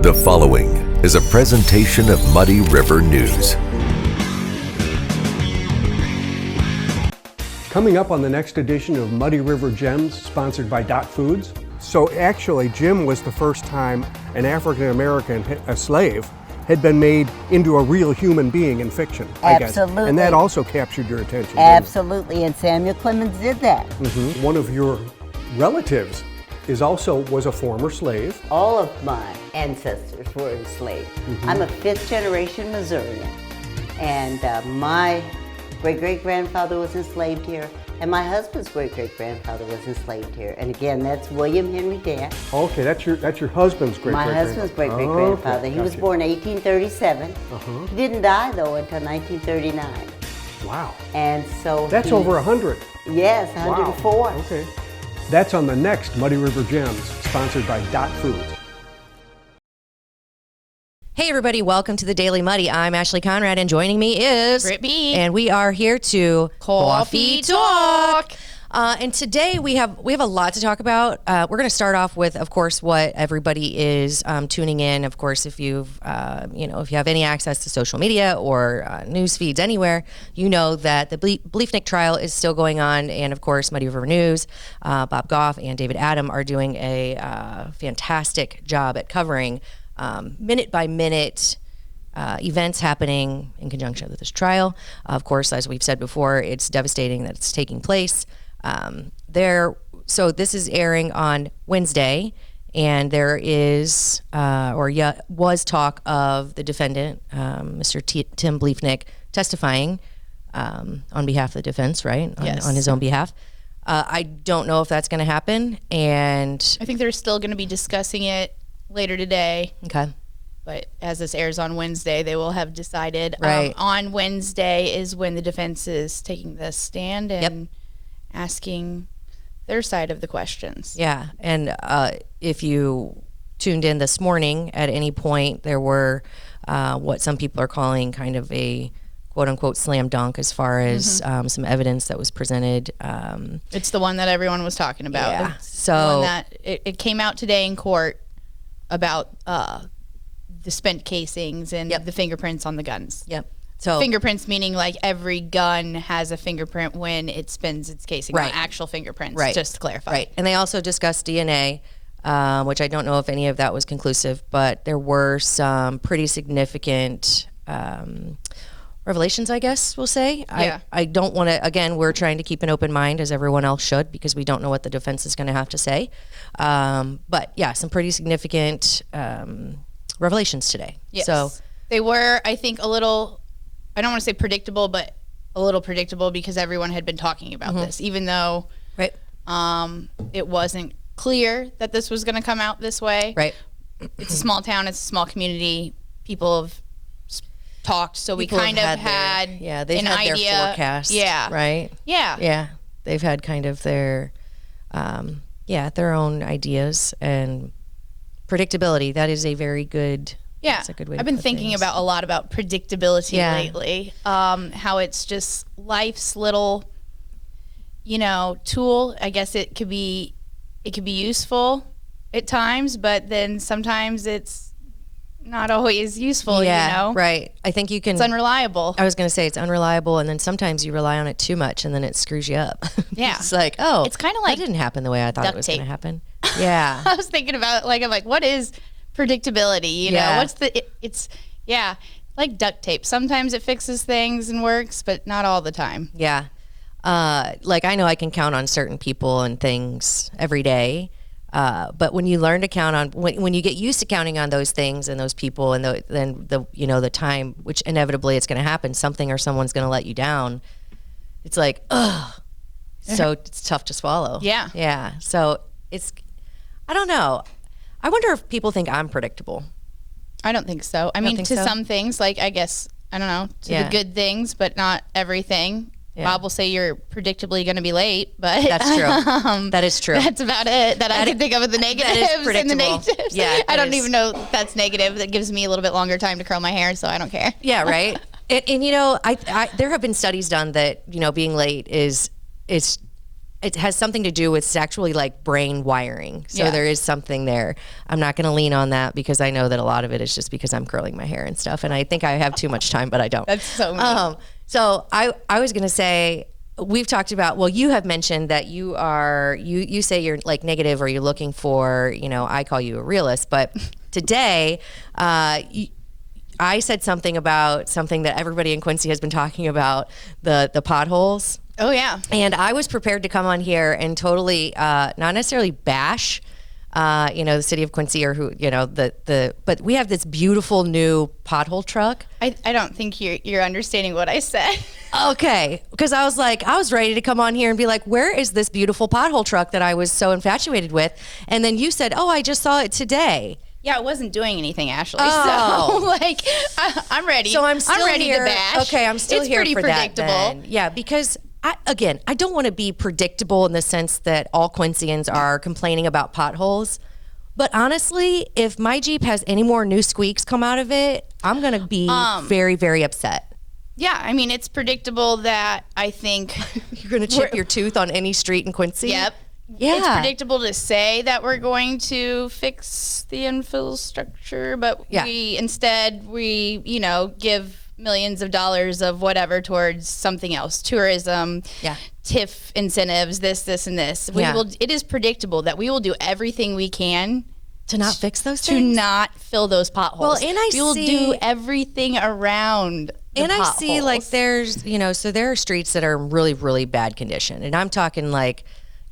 The following is a presentation of Muddy River News. Coming up on the next edition of Muddy River Gems, sponsored by Dot Foods. So actually, Jim was the first time an African American, a slave, had been made into a real human being in fiction, I guess. Absolutely. And that also captured your attention, didn't it? Absolutely, and Samuel Clemens did that. Mm-hmm. One of your relatives was a former slave. All of my ancestors were enslaved. Mm-hmm. I'm a fifth generation Missourian, and my great-great-grandfather was enslaved here, and my husband's great-great-grandfather was enslaved here. And again, that's William Henry Dare. Okay, that's your husband's great-great-grandfather. My husband's great-great-grandfather. Okay, he was born 1837. He didn't die, though, until 1939. Wow. And so that's over 100. Yes, 104. Wow. Okay. That's on the next Muddy River Gems, sponsored by Dot Foods. Hey everybody, welcome to the Daily Muddy. I'm Ashley Conrad, and joining me is Britt B. And we are here to Coffee Talk. And today we have a lot to talk about. We're going to start off with, of course, what everybody is tuning in. Of course, if you've if you have any access to social media or news feeds anywhere, you know that the Bleefnick trial is still going on. And of course, Muddy River News, Bob Goff and David Adam are doing a fantastic job at covering minute by minute events happening in conjunction with this trial. Of course, as we've said before, it's devastating that it's taking place. So this is airing on Wednesday, and there is was talk of the defendant, Mr. Tim Bleefnick, testifying on behalf of the defense, right? Yes. On his own behalf. I don't know if that's going to happen, and I think they're still going to be discussing it later today. Okay. But as this airs on Wednesday, they will have decided. Right. On Wednesday is when the defense is taking the stand and asking their side of the questions. Yeah, and if you tuned in this morning at any point, there were what some people are calling kind of a quote-unquote slam dunk as far as some evidence that was presented. It's the one that everyone was talking about. Yeah. It's So the one that it came out today in court about the spent casings and the fingerprints on the guns. Yep. So fingerprints meaning like every gun has a fingerprint when it spins its casing, not actual fingerprints, just to clarify. Right. And they also discussed DNA, which I don't know if any of that was conclusive, but there were some pretty significant revelations, I guess we'll say. Yeah. I don't want to, again, we're trying to keep an open mind, as everyone else should, because we don't know what the defense is going to have to say. But yeah, some pretty significant revelations today. Yes. So they were, I think, a little, I don't want to say predictable, but a little predictable because everyone had been talking about this, even though it wasn't clear that this was going to come out this way. Right. It's a small town. It's a small community. People have talked, so People we kind of had they've an had idea. their forecast. Yeah. Right. Yeah. Yeah. They've had kind of their, their own ideas and predictability. That is a very good. Yeah, that's a good way I've to been put thinking things. about a lot about predictability lately. How it's just life's little, tool. I guess it could be useful at times, but then sometimes it's not always useful. Right. I think you can. It's unreliable. I was going to say it's unreliable, and then sometimes you rely on it too much, and then it screws you up. Yeah, it's like, oh, it's kind of like that didn't happen the way I thought it was going to happen. Yeah, I was thinking about I'm like, what is predictability? You know, what's it's like duct tape. Sometimes it fixes things and works, but not all the time. Yeah. Like I know I can count on certain people and things every day. But when you learn to count on, when you get used to counting on those things and those people and then the time, which inevitably it's going to happen, something or someone's going to let you down. It's like, ugh. So it's tough to swallow. Yeah. Yeah. So I don't know. I wonder if people think I'm predictable. I don't think so. I mean, to some things, like I guess, I don't know, to the good things, but not everything. Yeah. Bob will say you're predictably going to be late, but that's true. That is true. That's about it that I can think of with the negatives and the negatives. Yeah, I don't even know if that's negative. That gives me a little bit longer time to curl my hair, so I don't care. Yeah, right. And I there have been studies done that being late is it has something to do with, it's actually like brain wiring. So there is something there. I'm not going to lean on that because I know that a lot of it is just because I'm curling my hair and stuff. And I think I have too much time, but I don't. That's so mean. So I was going to say, we've talked about, well, you have mentioned that you say you're like negative, or you're looking for, I call you a realist, but today, I said something about something that everybody in Quincy has been talking about, the potholes. Oh yeah. And I was prepared to come on here and totally, not necessarily bash, the city of Quincy, or who, but we have this beautiful new pothole truck. I don't think you're understanding what I said. Okay. Because I was ready to come on here and be like, where is this beautiful pothole truck that I was so infatuated with? And then you said, oh, I just saw it today. Yeah, it wasn't doing anything, Ashley. Oh. So I'm ready. So I'm still ready here. to bash. Okay, I'm still it's here pretty for predictable. that then. Yeah, because I don't want to be predictable in the sense that all Quincyans are complaining about potholes. But honestly, if my Jeep has any more new squeaks come out of it, I'm going to be very, very upset. Yeah, I mean, it's predictable that I think you're going to chip your tooth on any street in Quincy. Yep. Yeah. It's predictable to say that we're going to fix the infrastructure, but we give millions of dollars of whatever towards something else, tourism, TIF incentives, this, and this. It is predictable that we will do everything we can to not fix those to things? not fill those potholes. Well, and we will do everything around the and potholes. I see like there's, so there are streets that are in really, really bad condition. And I'm talking like,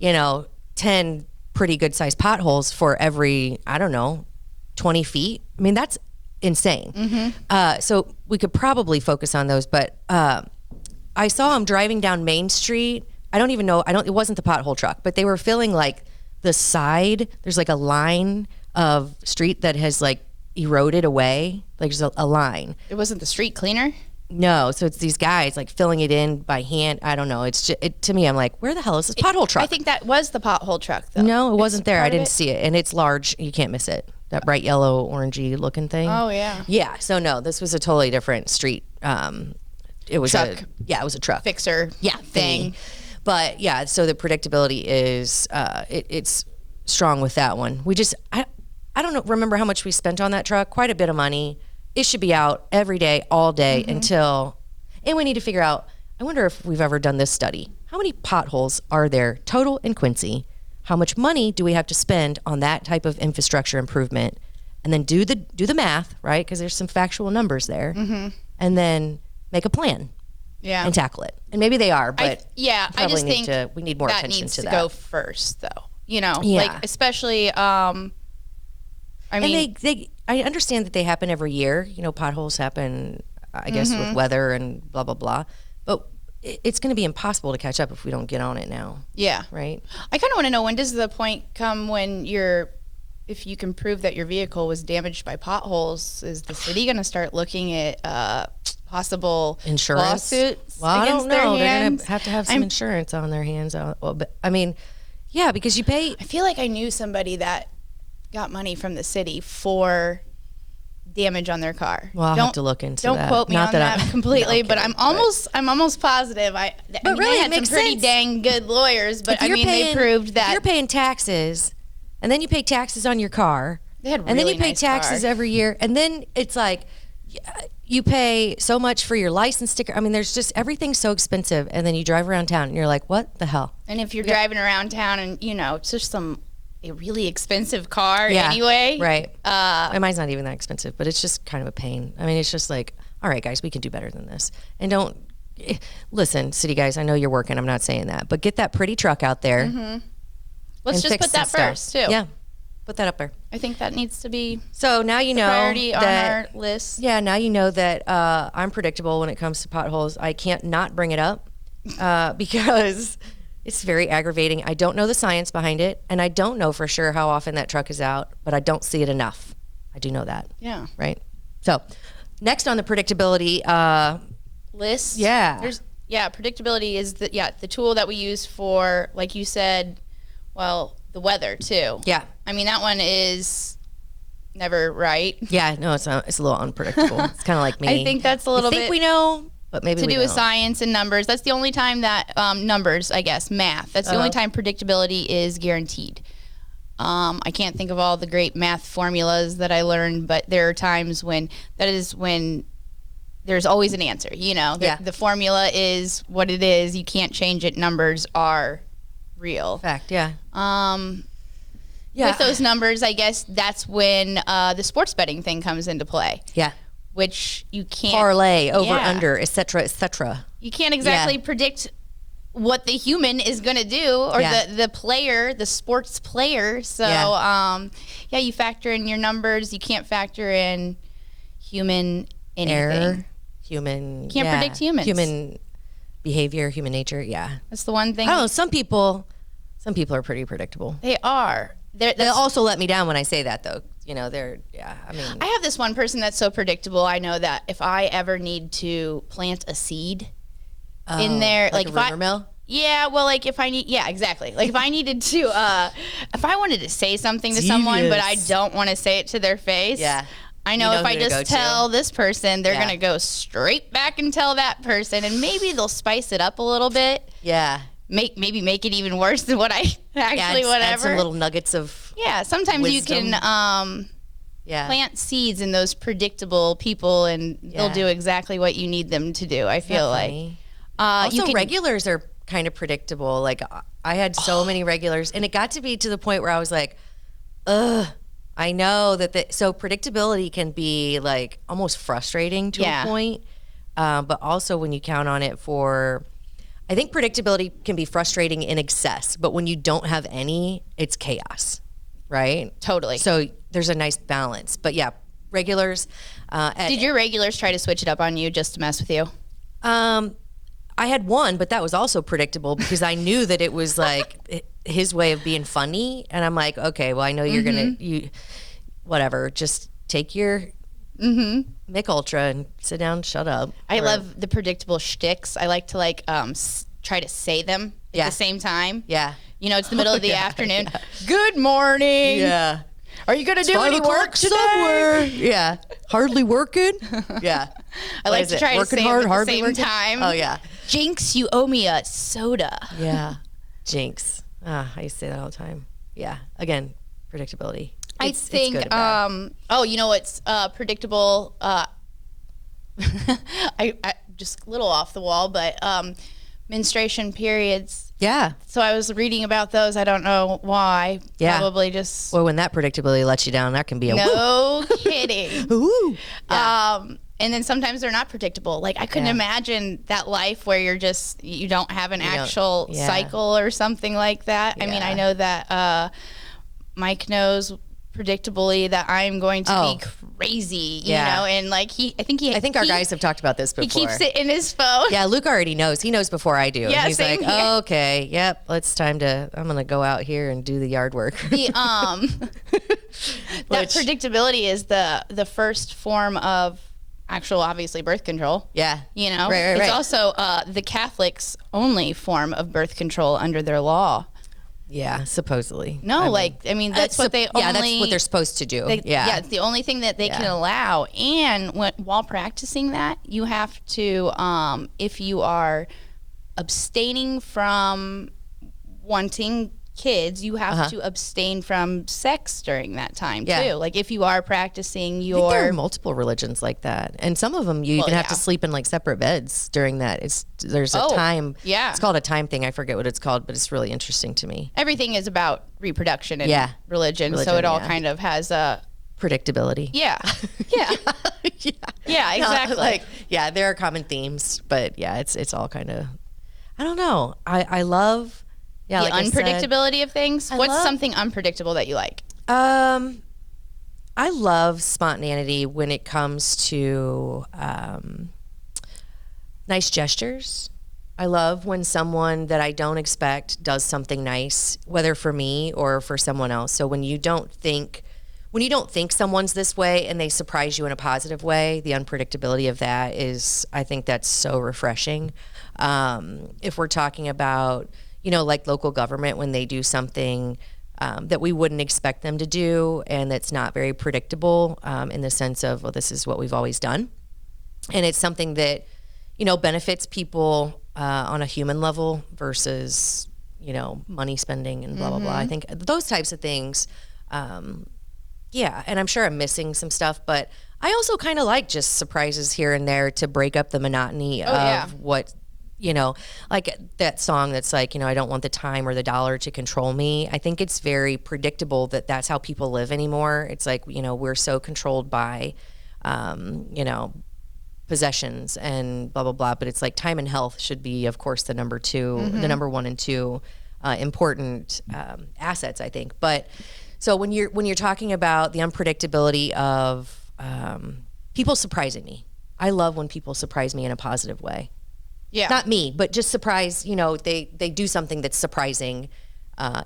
10 pretty good sized potholes for every, 20 feet. I mean, that's insane. Mm-hmm. So we could probably focus on those, but I saw them driving down Main Street. I don't even know, it wasn't the pothole truck, but they were filling like the side. There's like a line of street that has like eroded away. Like there's a line. It wasn't the street cleaner? No, so it's these guys like filling it in by hand. I don't know. It's just, to me, I'm like, where the hell is this pothole truck? I think that was the pothole truck, though. No, it wasn't there. I didn't see it, and it's large. You can't miss it. That bright yellow, orangey looking thing. Oh yeah. Yeah. So no, this was a totally different street. It was truck. It was a truck Fixer. thing. But yeah, so the predictability is it's strong with that one. We just I don't remember how much we spent on that truck. Quite a bit of money. It should be out every day, all day until, and we need to figure out, I wonder if we've ever done this study. How many potholes are there total in Quincy? How much money do we have to spend on that type of infrastructure improvement? And then do the math, right? Because there's some factual numbers there. And then make a plan and tackle it. And maybe they are, but I just think we need more attention needs to that. Go first, though. Like especially, I mean, I understand that they happen every year. Potholes happen, I guess, with weather and blah, blah, blah. But it's going to be impossible to catch up if we don't get on it now. Yeah. Right? I kind of want to know, when does the point come when if you can prove that your vehicle was damaged by potholes, is the city going to start looking at possible insurance lawsuits? Well, I don't know. They're going to have some I'm insurance on their hands. Well, but I mean, yeah, because you pay. I feel like I knew somebody that got money from the city for damage on their car. Well, I'll have to look into that. Don't quote me on that completely, but I'm almost positive. I mean, really, they had some pretty dang good lawyers, but they proved that if you're paying taxes, and then you pay taxes on your car, and then you pay taxes every year, and then it's like you pay so much for your license sticker. I mean, there's just everything's so expensive, and then you drive around town, and you're like, what the hell? And if you're driving around town, and it's just a really expensive car anyway. Right. Mine's not even that expensive, but it's just kind of a pain. I mean, it's just like, all right, guys, we can do better than this. And don't listen, city guys, I know you're working. I'm not saying that, but get that pretty truck out there. Let's just put that first too. Yeah. Put that up there. I think that needs to be so now you know priority that, on our list. Yeah, now you know that I'm predictable when it comes to potholes. I can't not bring it up because it's very aggravating. I don't know the science behind it, and I don't know for sure how often that truck is out, but I don't see it enough. I do know that. Yeah. Right? So, next on the predictability list. Yeah. Predictability is the tool that we use for, like you said, the weather too. Yeah. I mean, that one is never right. Yeah, no, it's a little unpredictable. It's kind of like me. I think that's a little bit. We know, but maybe to we do with don't. science and numbers. That's the only time that numbers, I guess, math. That's the only time predictability is guaranteed. I can't think of all the great math formulas that I learned, but there are times when there's always an answer. The formula is what it is. You can't change it. Numbers are real. Fact, yeah. With those numbers, I guess that's when the sports betting thing comes into play. Yeah. Which you can't Parlay, over, under, et cetera, et cetera. You can't exactly predict what the human is going to do, or the player, the sports player. So, you factor in your numbers. You can't factor in human anything. Error, human. Can't predict humans. Human behavior, human nature. Yeah. That's the one thing. I don't know. Some people are pretty predictable. They are. They also let me down when I say that, though. They're, I have this one person that's so predictable. I know that if I ever need to plant a seed in there, like a rumor mill? Yeah, well, like if I need, exactly. Like if I needed to, if I wanted to say something to someone, but I don't want to say it to their face. Yeah. I know if I just tell this person, they're going to go straight back and tell that person, and maybe they'll spice it up a little bit. Yeah. Maybe make it even worse than what I actually, whatever. Add some little nuggets of sometimes wisdom. you can plant seeds in those predictable people, and they'll do exactly what you need them to do, I feel like. Also, regulars are kind of predictable. Like, I had so many regulars, and it got to be to the point where I was like, ugh, I know that so predictability can be like almost frustrating to a point. But also when you count on it I think predictability can be frustrating in excess, but when you don't have any, it's chaos, right? Totally. So there's a nice balance. But yeah, regulars. Did your regulars try to switch it up on you just to mess with you? I had one, but that was also predictable because I knew that it was like his way of being funny. And I'm like, okay, well, I know you're going to, whatever, just take your Mick Ultra and sit down, shut up. I love the predictable shticks. I like to try to say them at the same time. Yeah. It's the middle of the afternoon. Yeah. Good morning. Yeah. Are you going to do any work today? Somewhere. Yeah. Hardly working. Yeah. I like to try to working say hard, them at the hardly same working? time. Oh, yeah. Jinx, you owe me a soda. Yeah. Jinx. I used to say that all the time. Yeah. Again, predictability. I think, it's good what's predictable? I just a little off the wall, but menstruation periods. Yeah. So I was reading about those. I don't know why. Yeah. Probably just. Well, when that predictability lets you down, that can be a no kidding. Ooh. Yeah. And then sometimes they're not predictable. Like I couldn't imagine that life where you don't have an actual cycle or something like that. Yeah. I mean, I know that Mike knows predictably that I'm going to be crazy, you know, and like I think our guys have talked about this before. He keeps it in his phone. Yeah, Luke already knows. He knows before I do. Yeah, and he's same like, here. oh, okay, yep, I'm gonna go out here and do the yard work. The that predictability is the first form of actual, obviously, birth control. Yeah. Right. It's also the Catholics' only form of birth control under their law. Yeah, supposedly. No, that's what they only. Yeah, that's what they're supposed to do. Yeah, it's the only thing that they can allow. And while practicing that, you have to, if you are abstaining from wanting kids, you have to abstain from sex during that time too. Like if you are practicing I think there are multiple religions like that, and some of them you even have to sleep in like separate beds during that. There's a time. Yeah, it's called a time thing. I forget what it's called, but it's really interesting to me. Everything is about reproduction and religion, so it all kind of has a predictability. Yeah. Yeah, exactly. No, there are common themes, but it's all kind of. I don't know. I love. Yeah, the unpredictability of things. What's something unpredictable that you like? I love spontaneity when it comes to nice gestures. I love when someone that I don't expect does something nice, whether for me or for someone else. So when you don't think someone's this way and they surprise you in a positive way, the unpredictability of that is, I think that's so refreshing. If we're talking about like local government, when they do something that we wouldn't expect them to do and that's not very predictable in the sense of, well, this is what we've always done. And it's something that, benefits people on a human level versus, money spending and blah, blah, blah. I think those types of things, and I'm sure I'm missing some stuff, but I also kind of like just surprises here and there to break up the monotony of what, like that song that's like, I don't want the time or the dollar to control me. I think it's very predictable that that's how people live anymore. It's like, we're so controlled by, possessions and blah, blah, blah. But it's like time and health should be, of course, the number one and two important assets, I think. But so when you're talking about the unpredictability of people surprising me, I love when people surprise me in a positive way. Yeah, not me, but just surprise. They do something that's surprising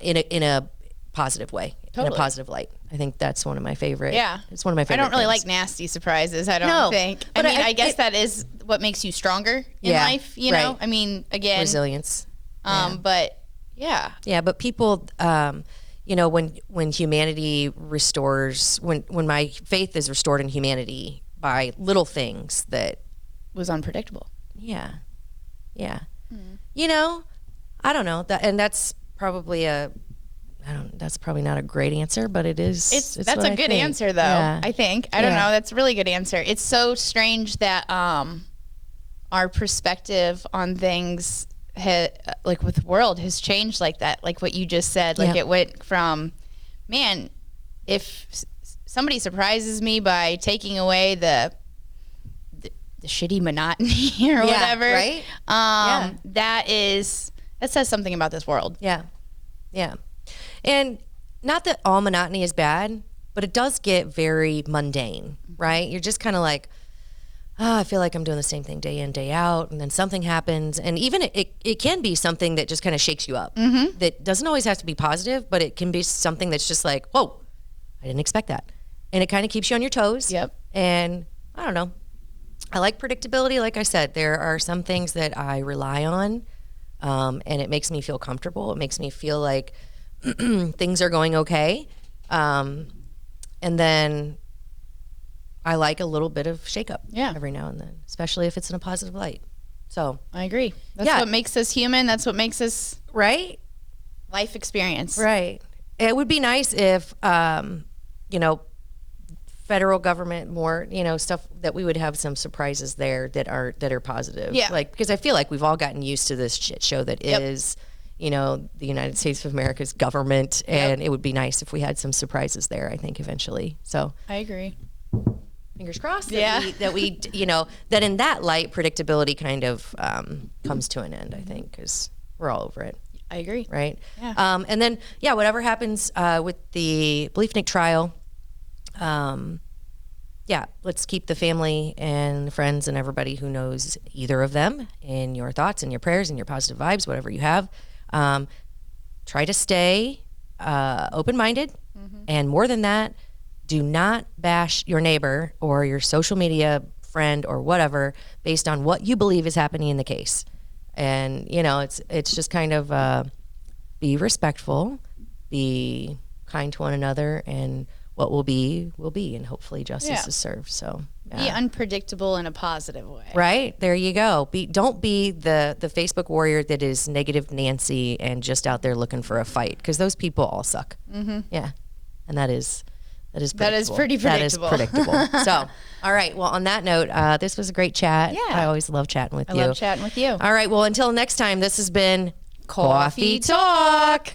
in a positive way, in a positive light. I think that's one of my favorite. Yeah, it's one of my favorite. I don't really things. like nasty surprises. I don't think. But I guess that is what makes you stronger in life. You know, I mean, again, resilience. But but people, when humanity restores, when my faith is restored in humanity by little things that was unpredictable. Yeah. I don't know that, and that's probably that's probably not a great answer, but it is. That's a good answer, though. Yeah. I think. I don't know. That's a really good answer. It's so strange that our perspective on things, like with the world, has changed like that. Like what you just said. Like it went from, man, if somebody surprises me by taking away the shitty monotony or whatever, right? That says something about this world. Yeah. And not that all monotony is bad, but it does get very mundane, right? You're just kind of like, I feel like I'm doing the same thing day in, day out, and then something happens. And even it can be something that just kind of shakes you up. That doesn't always have to be positive, but it can be something that's just like, whoa, I didn't expect that. And it kind of keeps you on your toes. Yep. And I don't know. I like predictability. Like I said, there are some things that I rely on, and it makes me feel comfortable. It makes me feel like things are going okay. And then I like a little bit of shakeup every now and then, especially if it's in a positive light. So I agree. That's what makes us human. That's what makes us life experience. Right. It would be nice if, federal government more, stuff that we would have some surprises there that are positive. Yeah. Like, because I feel like we've all gotten used to this shit show that is, the United States of America's government, and it would be nice if we had some surprises there, I think, eventually. So I agree. Fingers crossed that we that in that light, predictability kind of comes to an end, I think, because we're all over it. I agree. Right? Yeah. And then, whatever happens with the Beliefnik trial, let's keep the family and friends and everybody who knows either of them in your thoughts and your prayers and your positive vibes, whatever you have. Try to stay open-minded, and more than that, do not bash your neighbor or your social media friend or whatever based on what you believe is happening in the case. And it's just kind of be respectful, be kind to one another, and what will be, and hopefully justice is served. So be unpredictable in a positive way. Right. There you go. Don't be the Facebook warrior that is negative Nancy and just out there looking for a fight, because those people all suck. Yeah. And that is predictable. That is pretty predictable. That is predictable. So, all right. Well, on that note, this was a great chat. Yeah. I always love chatting with you. I love chatting with you. All right. Well, until next time, this has been Coffee Talk.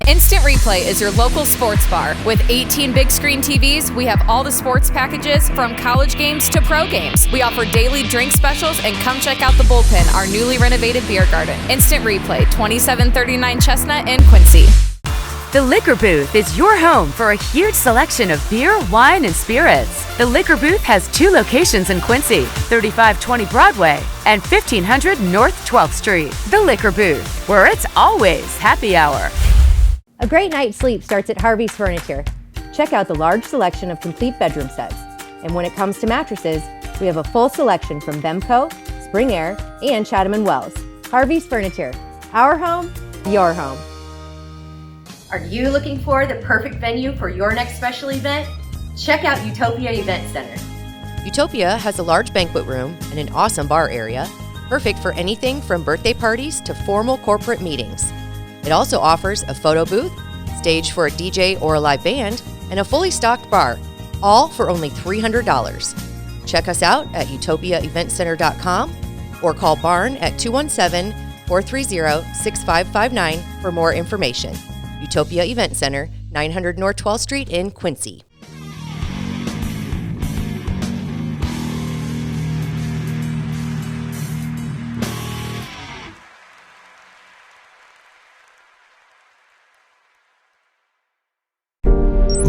Instant Replay is your local sports bar. With 18 big screen TVs, we have all the sports packages from college games to pro games. We offer daily drink specials, and come check out the Bullpen, our newly renovated beer garden. Instant Replay, 2739 Chestnut in Quincy. The Liquor Booth is your home for a huge selection of beer, wine, and spirits. The Liquor Booth has 2 locations in Quincy, 3520 Broadway and 1500 North 12th Street. The Liquor Booth, where it's always happy hour. A great night's sleep starts at Harvey's Furniture. Check out the large selection of complete bedroom sets. And when it comes to mattresses, we have a full selection from Bemco, Spring Air, and Chatham & Wells. Harvey's Furniture. Our home, your home. Are you looking for the perfect venue for your next special event? Check out Utopia Event Center. Utopia has a large banquet room and an awesome bar area, perfect for anything from birthday parties to formal corporate meetings. It also offers a photo booth, stage for a DJ or a live band, and a fully stocked bar, all for only $300. Check us out at utopiaeventcenter.com or call Barn at 217-430-6559 for more information. Utopia Event Center, 900 North 12th Street in Quincy.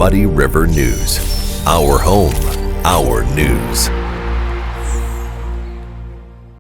Muddy River News. Our home, our news.